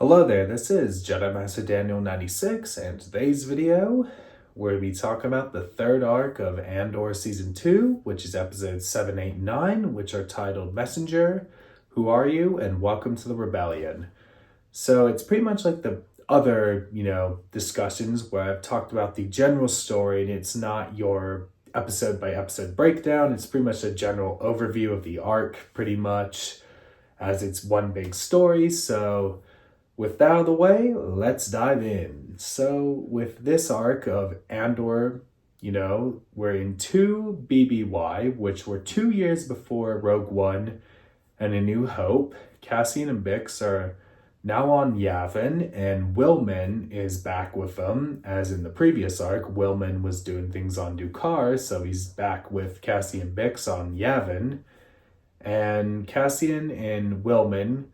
Hello there, this is Jedi Master Daniel 96, and today's video, we're going to be talking about the third arc of Andor Season 2, which is episodes 7, 8, and 9, which are titled Messenger, Who Are You, and Welcome to the Rebellion. So it's pretty much like the other, discussions where I've talked about the general story, and it's not your episode by episode breakdown. It's pretty much a general overview of the arc, pretty much, as it's one big story. So with that out of the way, let's dive in. So with this arc of Andor, we're in 2 BBY, which were 2 years before Rogue One and A New Hope. Cassian and Bix are now on Yavin, and Willman is back with them, as in the previous arc. Willman was doing things on Dukar, so he's back with Cassian Bix on Yavin. And Cassian and Willman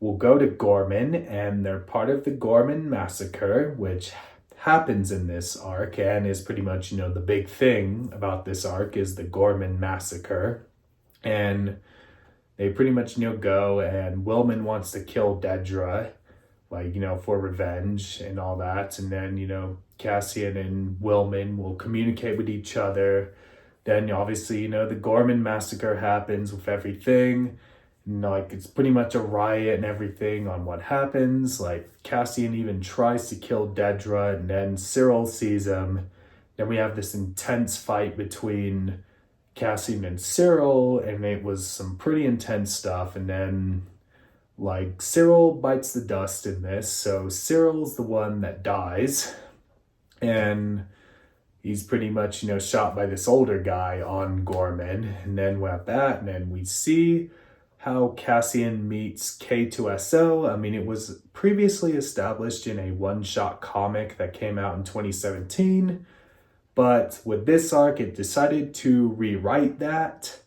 will go to Gorman, and they're part of the Gorman massacre, which happens in this arc and is pretty much, the big thing about this arc is the Gorman massacre. And they pretty much, go, and Willman wants to kill Dedra, for revenge and all that. And then, Cassian and Willman will communicate with each other. Then obviously, the Gorman massacre happens with everything. It's pretty much a riot and everything on what happens. Cassian even tries to kill Dedra, and then Cyril sees him. Then we have this intense fight between Cassian and Cyril, and it was some pretty intense stuff. And then, Cyril bites the dust in this, so Cyril's the one that dies. And he's pretty much, shot by this older guy on Gorman. And then we have that, and then we see how Cassian meets K2SO. I mean, it was previously established in a one-shot comic that came out in 2017, but with this arc, it decided to rewrite that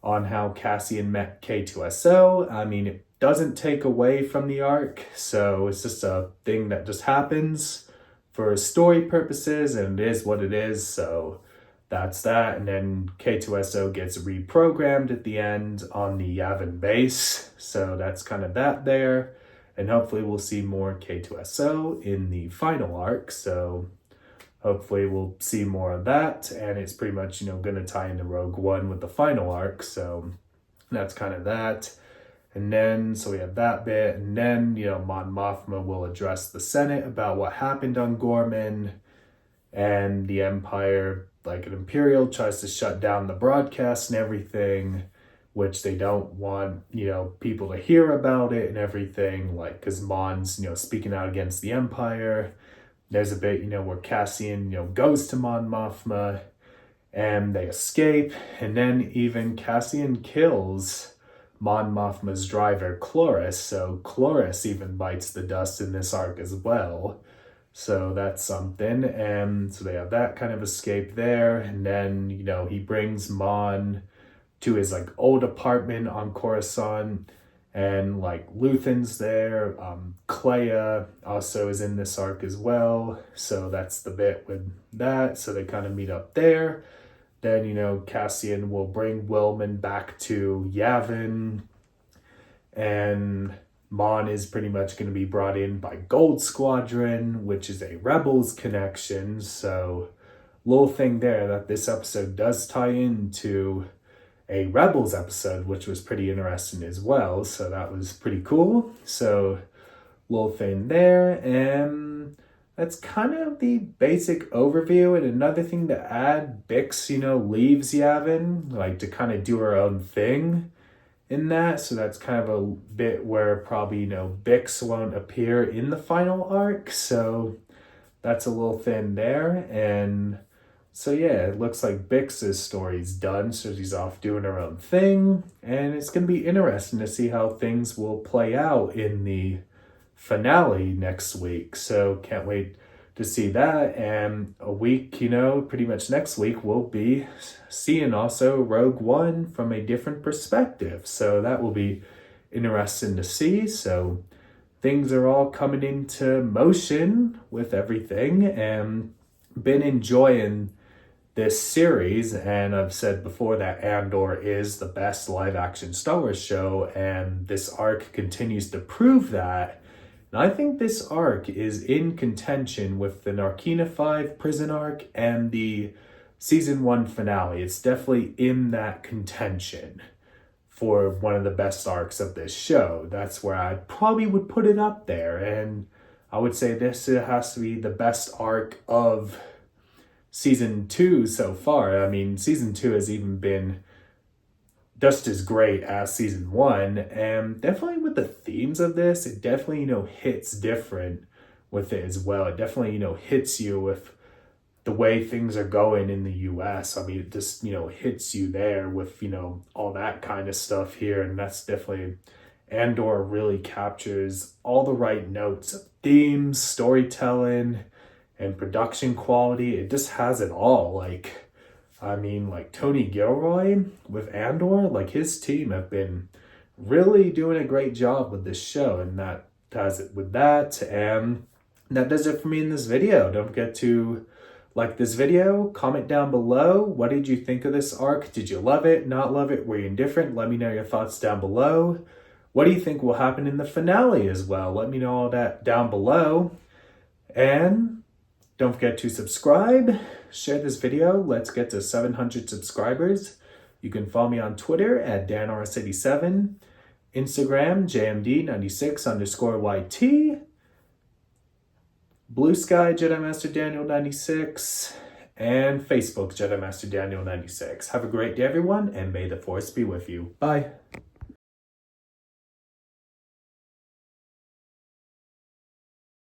on how Cassian met K2SO. I mean, it doesn't take away from the arc, so it's just a thing that just happens for story purposes, and it is what it is, so that's that. And then K2SO gets reprogrammed at the end on the Yavin base. So that's kind of that there. And hopefully we'll see more K2SO in the final arc. So hopefully we'll see more of that. And it's pretty much, going to tie into Rogue One with the final arc. So that's kind of that. And then, so we have that bit. And then, Mon Mothma will address the Senate about what happened on Gorman. And the Empire, like an Imperial, tries to shut down the broadcast and everything, which they don't want, people to hear about it and everything, because Mon's, speaking out against the Empire. There's a bit, where Cassian, goes to Mon Mothma, and they escape, and then even Cassian kills Mon Mothma's driver, Cloris, so Cloris even bites the dust in this arc as well. So that's something. And so they have that kind of escape there. And then, he brings Mon to his old apartment on Coruscant. And Luthen's there. Clea also is in this arc as well. So that's the bit with that. So they kind of meet up there. Then, Cassian will bring Willman back to Yavin. And Mon is pretty much going to be brought in by Gold Squadron, which is a Rebels connection. So, little thing there that this episode does tie into a Rebels episode, which was pretty interesting as well. So that was pretty cool. So, little thing there. And that's kind of the basic overview. And another thing to add, Bix, leaves Yavin, to kind of do her own thing in that. So that's kind of a bit where probably, Bix won't appear in the final arc. So that's a little thin there. And so, yeah, it looks like Bix's story's done. So she's off doing her own thing. And it's going to be interesting to see how things will play out in the finale next week. So can't wait to see that. And a week, pretty much next week, we'll be seeing also Rogue One from a different perspective. So that will be interesting to see. So things are all coming into motion with everything, and been enjoying this series. And I've said before that Andor is the best live action Star Wars show, and this arc continues to prove that. And I think this arc is in contention with the Narkina 5 prison arc and the season 1 finale. It's definitely in that contention for one of the best arcs of this show. That's where I probably would put it up there. And I would say this has to be the best arc of season 2 so far. I mean, season 2 has even been just as great as season 1, and definitely with the themes of this, it definitely, hits different with it as well. It definitely, hits you with the way things are going in the US. I mean, it just, hits you there with, all that kind of stuff here. And that's definitely, Andor really captures all the right notes of themes, storytelling, and production quality. It just has it all. Tony Gilroy with Andor, his team have been really doing a great job with this show, and that does it with that. And that does it for me in this video. Don't forget to like this video, comment down below. What did you think of this arc? Did you love it, not love it? Were you indifferent? Let me know your thoughts down below. What do you think will happen in the finale as well? Let me know all that down below. And don't forget to subscribe, share this video. Let's get to 700 subscribers. You can follow me on Twitter at DanRS87, Instagram, JMD96_YT, BlueSky, Jedi Master Daniel 96, and Facebook, Jedi Master Daniel 96. Have a great day, everyone, and may the Force be with you. Bye.